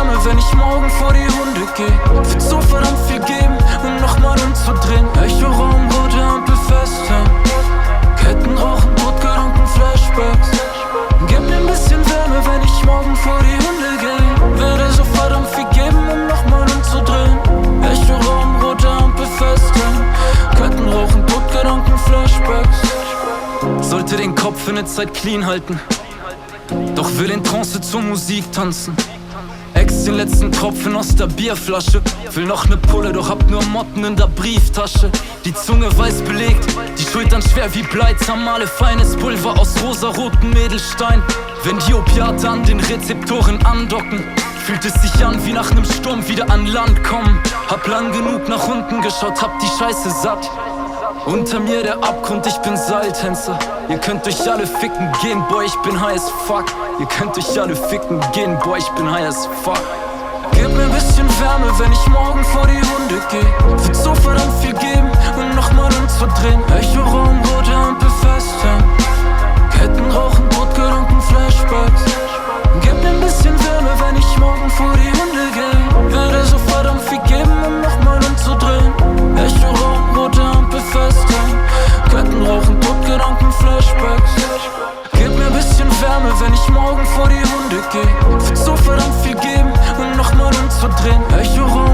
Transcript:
Wärme, wenn ich morgen vor die Hunde geh. Würd so verdammt viel geben, um nochmal umzudrehen. Echoraum, rote Ampel festhalten. Ketten rauchen, Todgedanken, Flashbacks. Gib mir ein bisschen Wärme, wenn ich morgen vor die Hunde geh. Würde so verdammt viel geben, um nochmal umzudrehen. Echoraum, rote Ampel festhalten. Ketten rauchen, Todgedanken, Flashbacks. Sollte den Kopf für ne Zeit clean halten, doch will in Trance zur Musik tanzen. Ex den letzten Tropfen aus der Bierflasche. Will noch ne Pulle, doch hab nur Motten in der Brieftasche. Die Zunge weiß belegt, die Schultern schwer wie Blei. Zermale feines Pulver aus rosarotem Edelstein. Wenn die Opiate an den Rezeptoren andocken, fühlt es sich an wie nach nem Sturm wieder an Land kommen. Hab lang genug nach unten geschaut, hab die Scheiße satt. Unter mir der Abgrund, ich bin Seiltänzer. Ihr könnt euch alle ficken gehen, boy, ich bin high as fuck. Ihr könnt euch alle ficken gehen, boy, ich bin high as fuck. Gib mir ein bisschen Wärme, wenn ich morgen vor die Hunde geh. Würd so verdammt viel geben, um nochmal umzudrehen. Echoraum, rote Ampel festhalten. Ketten rauchen, Todgedanken, Flashbacks. Gib mir ein bisschen Wärme, wenn ich morgen vor die Hunde geh. Würde so verdammt viel geben, um nochmal umzudrehen. Echoraum, rote Ampel festhalten. Ketten rauchen, Todgedanken, Flashbacks. Gib mir ein bisschen Wärme, wenn ich morgen vor die Hunde geh. Würd so verdammt viel geben, um nochmal umzudrehen. Echoraum,